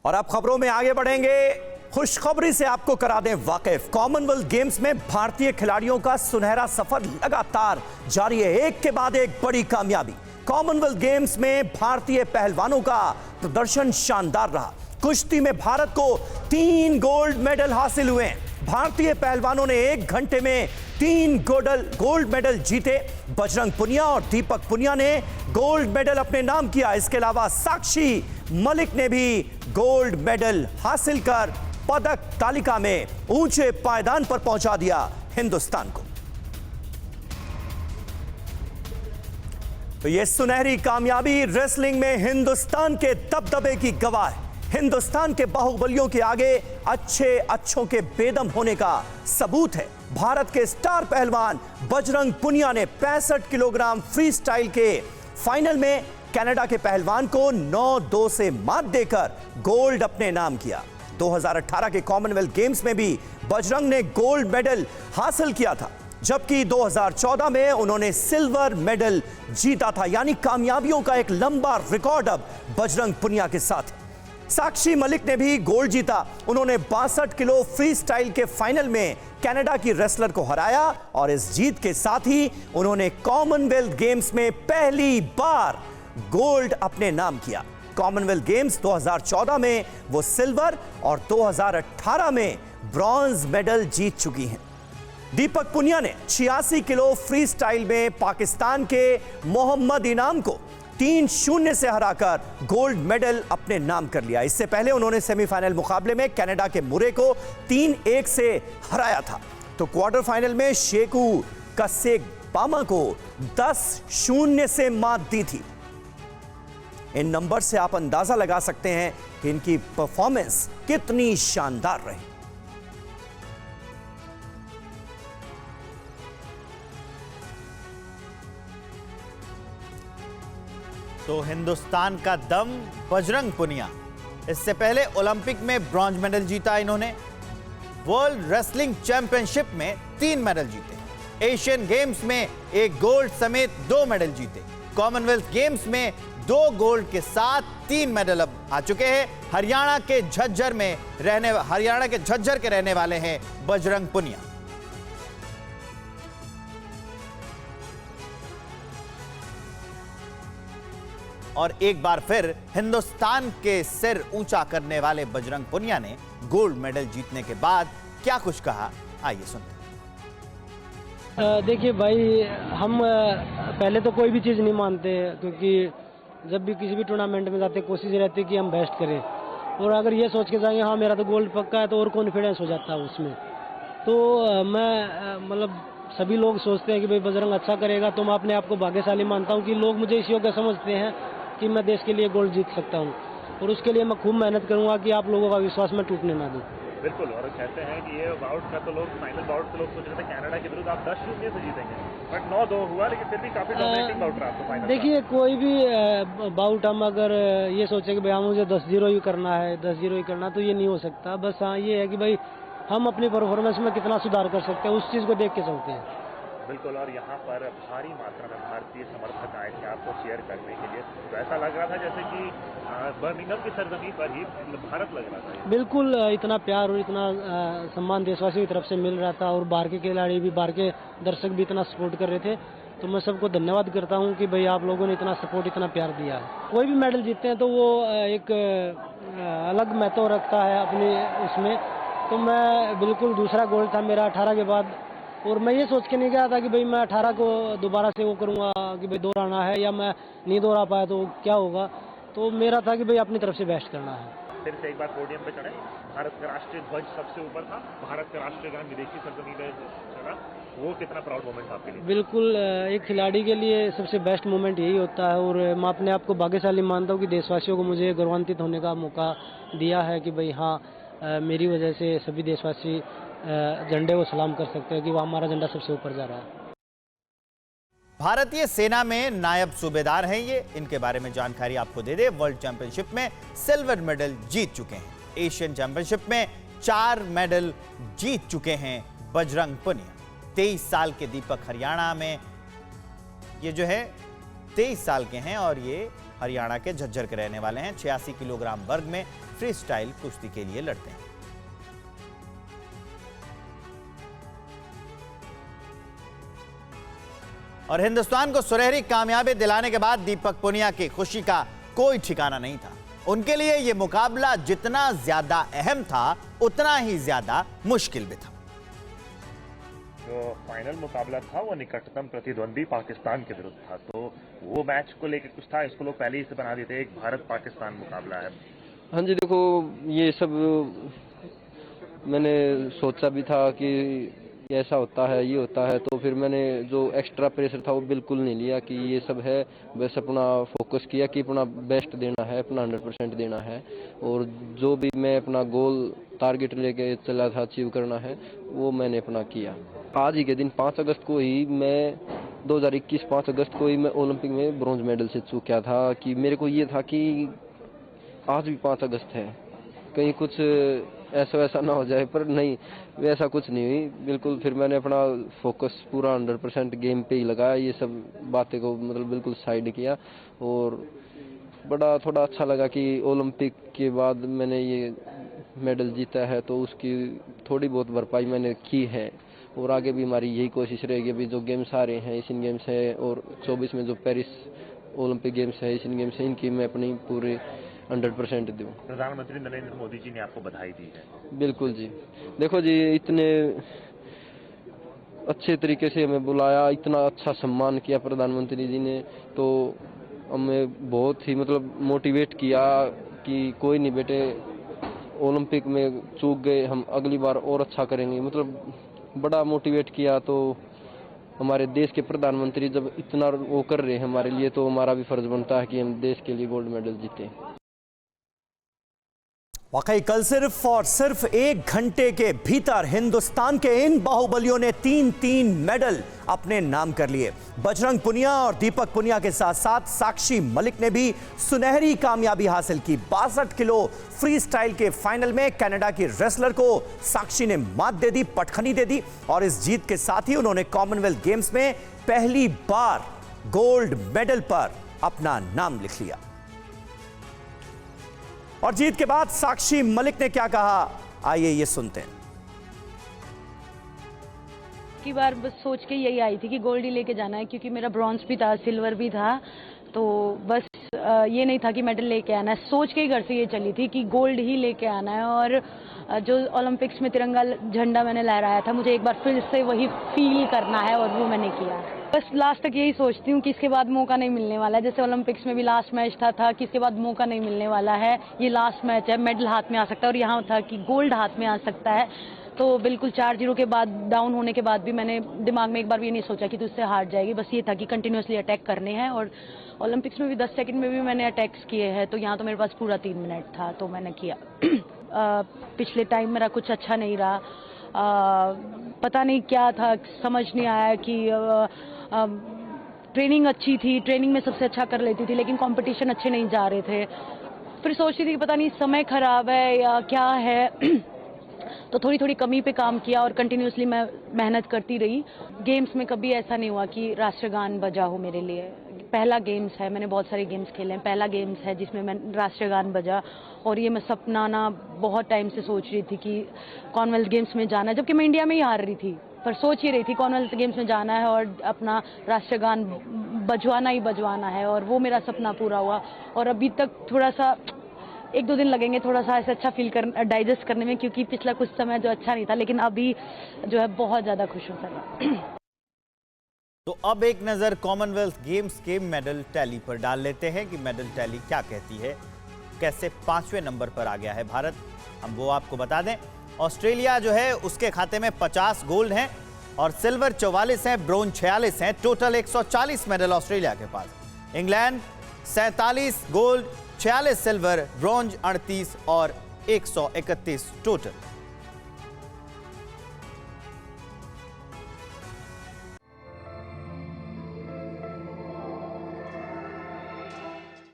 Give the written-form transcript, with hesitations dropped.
और अब खबरों में आगे बढ़ेंगे। खुशखबरी से आपको करा दें वाकिफ, कॉमनवेल्थ गेम्स में भारतीय खिलाड़ियों का सुनहरा सफर लगातार जारी है। एक के बाद एक बड़ी कामयाबी। कॉमनवेल्थ गेम्स में भारतीय पहलवानों का प्रदर्शन शानदार रहा। कुश्ती में भारत को 3 गोल्ड मेडल हासिल हुए। भारतीय पहलवानों ने 1 घंटे में 3 गोल्ड मेडल जीते। बजरंग पुनिया और दीपक पुनिया ने गोल्ड मेडल अपने नाम किया। इसके अलावा साक्षी मलिक ने भी गोल्ड मेडल हासिल कर पदक तालिका में ऊंचे पायदान पर पहुंचा दिया हिंदुस्तान को। तो यह सुनहरी कामयाबी रेसलिंग में हिंदुस्तान के दबदबे की गवाह है। हिंदुस्तान के बाहुबलियों के आगे अच्छों के बेदम होने का सबूत है। भारत के स्टार पहलवान बजरंग पुनिया ने 65 किलोग्राम फ्री स्टाइल के फाइनल में कनाडा के पहलवान को 9-2 से मात देकर गोल्ड अपने नाम किया। 2018 के कॉमनवेल्थ गेम्स में भी बजरंग ने गोल्ड मेडल हासिल किया था, जबकि 2014 में उन्होंने सिल्वर मेडल जीता था। यानी कामयाबियों का एक लंबा रिकॉर्ड अब बजरंग पुनिया के साथ। साक्षी मलिक ने भी गोल्ड जीता। उन्होंने 62 किलो फ्री स्टाइल के फाइनल में कनाडा की रेसलर को हराया और इस जीत के साथ ही उन्होंने कॉमनवेल्थ गेम्स में पहली बार गोल्ड अपने नाम किया। कॉमनवेल्थ गेम्स 2014 में वो सिल्वर और 2018 में ब्रॉन्ज मेडल जीत चुकी हैं। दीपक पुनिया ने 86 किलो फ्री स्टाइल में पाकिस्तान के मोहम्मद इनाम को 3-0 से हराकर गोल्ड मेडल अपने नाम कर लिया। इससे पहले उन्होंने सेमीफाइनल मुकाबले में कनाडा के मुरे को 3-1 से हराया था। तो क्वार्टर फाइनल में शेकू कसेगपामा को 10-0 से मात दी थी। इन नंबर से आप अंदाजा लगा सकते हैं कि इनकी परफॉर्मेंस कितनी शानदार रही। तो हिंदुस्तान का दम बजरंग पुनिया। इससे पहले ओलंपिक में ब्रॉन्ज मेडल जीता इन्होंने। वर्ल्ड रेसलिंग चैंपियनशिप में 3 मेडल जीते। एशियन गेम्स में 1 गोल्ड समेत 2 मेडल जीते। कॉमनवेल्थ गेम्स में 2 गोल्ड के साथ 3 मेडल अब आ चुके हैं। हरियाणा के झज्जर के रहने वाले हैं बजरंग पुनिया। और एक बार फिर हिंदुस्तान के सिर ऊंचा करने वाले बजरंग पुनिया ने गोल्ड मेडल जीतने के बाद क्या कुछ कहा, आइए सुनते हैं। देखिए भाई, हम पहले तो कोई भी चीज़ नहीं मानते, क्योंकि जब भी किसी भी टूर्नामेंट में जाते कोशिश रहती है कि हम बेस्ट करें। और अगर ये सोच के जाएंगे हाँ मेरा तो गोल्ड पक्का है, तो और कॉन्फिडेंस हो जाता है उसमें। तो मैं मतलब सभी लोग सोचते हैं कि भाई बजरंग अच्छा करेगा, तो मैं अपने आप को भाग्यशाली मानता हूँ कि लोग मुझे इस योग्य समझते हैं कि मैं देश के लिए गोल्ड जीत सकता हूँ। और उसके लिए मैं खूब मेहनत करूँगा कि आप लोगों का विश्वास मैं टूटने ना दूँ। बिल्कुल। और कहते हैं कि ये बाउट का तो लोग फाइनल बाउट से लोग सोच रहे थे कनाडा के विरुद्ध आप 10-0 से जीतेंगे, बट 9-2 हुआ, लेकिन फिर भी काफी डोमिनेटिंग बाउट रहा आपको फाइनल। देखिए, कोई भी बाउट हम अगर ये सोचे कि भाई हाँ मुझे 10-0 ही करना है, 10-0 ही करना, तो ये नहीं हो सकता। बस हाँ ये है कि भाई हम अपनी परफॉर्मेंस में कितना सुधार कर सकते हैं, उस चीज़ को देख के चलते हैं। बिल्कुल। और यहाँ पर भारी मात्रा में भारतीय समर्थक आए थे आपको चीयर करने के लिए, तो ऐसा लग रहा था जैसे कि बर्मिंघम की सरजमीन पर ही भारत लग रहा था। बिल्कुल, इतना प्यार और इतना सम्मान देशवासियों की तरफ से मिल रहा था, और बाहर के खिलाड़ी भी, बाहर के दर्शक भी इतना सपोर्ट कर रहे थे। तो मैं सबको धन्यवाद करता हूँ कि भाई आप लोगों ने इतना सपोर्ट, इतना प्यार दिया है। कोई भी मेडल जीतते हैं तो वो एक अलग महत्व रखता है अपनी उसमें। तो मैं बिल्कुल, दूसरा गोल्ड था मेरा 18 के बाद, और मैं ये सोच के नहीं गया था कि भाई मैं 18 को दोबारा से वो करूँगा कि भाई दोहराना है, या मैं नहीं दोहरा पाया तो क्या होगा। तो मेरा था कि भाई अपनी तरफ से बेस्ट करना है। फिर से एक बार पोडियम पे चढ़े, भारत का राष्ट्रीय ध्वज सबसे ऊपर था, भारत का राष्ट्रीय गान विदेशी सरजमीन पे चढ़ा, वो कितना प्राउड मोमेंट था आपके लिए? बिल्कुल, एक खिलाड़ी के लिए सबसे बेस्ट मोमेंट यही होता है। और मैं अपने आप को भाग्यशाली मानता हूँ कि देशवासियों को मुझे गौरवान्वित होने का मौका दिया है कि भाई हाँ मेरी वजह से सभी देशवासी झंडे को सलाम कर सकते हैं कि वो हमारा झंडा सबसे ऊपर जा रहा है। भारतीय सेना में नायब सूबेदार हैं ये, इनके बारे में जानकारी आपको दे दे। वर्ल्ड चैंपियनशिप में सिल्वर मेडल जीत चुके हैं। एशियन चैंपियनशिप में 4 मेडल जीत चुके हैं बजरंग पुनिया। 23 साल के दीपक हरियाणा में ये जो है 23 साल के हैं और ये हरियाणा के झज्जर के रहने वाले हैं। 86 किलोग्राम वर्ग में फ्री स्टाइल कुश्ती के लिए लड़ते हैं। और हिंदुस्तान को सुनहरी कामयाबी दिलाने के बाद दीपक पुनिया की खुशी का कोई ठिकाना नहीं था। उनके लिए यह मुकाबला जितना ज्यादा अहम था उतना ही ज्यादा मुश्किल भी था। जो फाइनल मुकाबला था वो निकटतम प्रतिद्वंदी पाकिस्तान के विरुद्ध था, तो वो मैच को लेकर कुछ था, इसको लोग पहले ही से बना देते एक भारत पाकिस्तान मुकाबला है। हाँ जी, देखो ये सब मैंने सोचा भी था कि ऐसा होता है, ये होता है, तो फिर मैंने जो एक्स्ट्रा प्रेशर था वो बिल्कुल नहीं लिया कि ये सब है। बस अपना फोकस किया कि अपना बेस्ट देना है, अपना 100% देना है, और जो भी मैं अपना गोल टारगेट लेके चला था अचीव करना है वो मैंने अपना किया। आज ही के दिन 5 अगस्त को ही मैं 2021 5 अगस्त को ही मैं ओलंपिक में ब्रॉन्ज मेडल से चूका था कि मेरे को ये था कि आज भी 5 अगस्त है, कहीं कुछ ऐसा वैसा ना हो जाए, पर नहीं, वैसा कुछ नहीं हुई बिल्कुल। फिर मैंने अपना फोकस पूरा 100% गेम पे ही लगाया, ये सब बातें को मतलब बिल्कुल साइड किया, और बड़ा थोड़ा अच्छा लगा कि ओलंपिक के बाद मैंने ये मेडल जीता है, तो उसकी थोड़ी बहुत भरपाई मैंने की है, और आगे भी हमारी यही कोशिश रहेगी। अभी जो गेम्स आ रहे हैं, एशियन गेम्स है, और 24 में जो पेरिस ओलंपिक गेम्स है, एशियन गेम्स है, इनकी मैं अपनी पूरी 100% दूँ। प्रधानमंत्री नरेंद्र मोदी जी ने आपको बधाई दी है। बिल्कुल जी, देखो जी, इतने अच्छे तरीके से हमें बुलाया, इतना अच्छा सम्मान किया प्रधानमंत्री जी ने, तो हमें बहुत ही मतलब मोटिवेट किया कि कोई नहीं बेटे, ओलंपिक में चूक गए, हम अगली बार और अच्छा करेंगे, मतलब बड़ा मोटिवेट किया। तो हमारे देश के प्रधानमंत्री जब इतना वो कर रहे हैं हमारे लिए, तो हमारा भी फर्ज बनता है कि हम देश के लिए गोल्ड मेडल जीतें। वाकई कल सिर्फ और सिर्फ 1 घंटे के भीतर हिंदुस्तान के इन बाहुबलियों ने 3-3 मेडल अपने नाम कर लिए। बजरंग पुनिया और दीपक पुनिया के साथ साथ साक्षी मलिक ने भी सुनहरी कामयाबी हासिल की। 62 किलो फ्री स्टाइल के फाइनल में कनाडा की रेसलर को साक्षी ने मात दे दी, पटखनी दे दी, और इस जीत के साथ ही उन्होंने कॉमनवेल्थ गेम्स में पहली बार गोल्ड मेडल पर अपना नाम लिख लिया। और जीत के बाद साक्षी मलिक ने क्या कहा, आइए ये सुनते हैं। की बार बस सोच के यही आई थी कि गोल्ड ही लेके जाना है, क्योंकि मेरा ब्रॉन्ज भी था, सिल्वर भी था, तो बस ये नहीं था कि मेडल लेके आना है। सोच के ही घर से ये चली थी कि गोल्ड ही लेके आना है, और जो ओलंपिक्स में तिरंगा झंडा मैंने लहराया था, मुझे एक बार फिर से वही फील करना है, और वो मैंने किया। बस लास्ट तक यही सोचती हूँ कि इसके बाद मौका नहीं मिलने वाला है। जैसे ओलंपिक्स में भी लास्ट मैच था कि इसके बाद मौका नहीं मिलने वाला है, ये लास्ट मैच है, मेडल हाथ में आ सकता है, और यहाँ था कि गोल्ड हाथ में आ सकता है। तो बिल्कुल 4-0 के बाद, डाउन होने के बाद भी मैंने दिमाग में एक बार भी ये नहीं सोचा कि तुझसे हार जाएगी। बस ये था कि कंटिन्यूसली अटैक करने हैं, और ओलंपिक्स में भी 10 सेकंड में भी मैंने अटैक्स किए हैं, तो यहाँ तो मेरे पास पूरा 3 मिनट था, तो मैंने किया। पिछले टाइम मेरा कुछ अच्छा नहीं रहा, पता नहीं क्या था, समझ नहीं आया कि ट्रेनिंग अच्छी थी, ट्रेनिंग में सबसे अच्छा कर लेती थी, लेकिन कंपटीशन अच्छे नहीं जा रहे थे। फिर सोचती थी कि पता नहीं समय खराब है या क्या है, तो थोड़ी थोड़ी कमी पे काम किया, और कंटिन्यूसली मैं मेहनत करती रही। गेम्स में कभी ऐसा नहीं हुआ कि राष्ट्रगान बजा हो मेरे लिए। पहला गेम्स है, मैंने बहुत सारे गेम्स खेले हैं, पहला गेम्स है जिसमें मैं राष्ट्रगान बजा, और ये मैं सपना ना बहुत टाइम से सोच रही थी कि कॉमनवेल्थ गेम्स में जाना, जबकि मैं इंडिया में ही हार रही थी, पर सोच ही रही थी कॉमनवेल्थ गेम्स में जाना है और अपना राष्ट्रगान बजवाना ही बजवाना है, और वो मेरा सपना पूरा हुआ। और अभी तक थोड़ा सा 1-2 दिन लगेंगे थोड़ा सा ऐसा अच्छा फील कर डाइजेस्ट करने में, क्योंकि पिछला कुछ समय जो अच्छा नहीं था, लेकिन अभी जो है बहुत ज़्यादा खुश हूँ सर। तो अब एक नज़र कॉमनवेल्थ गेम्स के मेडल टैली पर डाल लेते हैं कि मेडल टैली क्या कहती है, कैसे 5वें नंबर पर आ गया है भारत। हम वो आपको बता दें, ऑस्ट्रेलिया जो है उसके खाते में 50 गोल्ड हैं और सिल्वर 44 हैं, ब्रोंज 46 हैं, टोटल 140 मेडल ऑस्ट्रेलिया के पास। इंग्लैंड 47 गोल्ड, 46 सिल्वर, ब्रोंज 38 और 131 टोटल।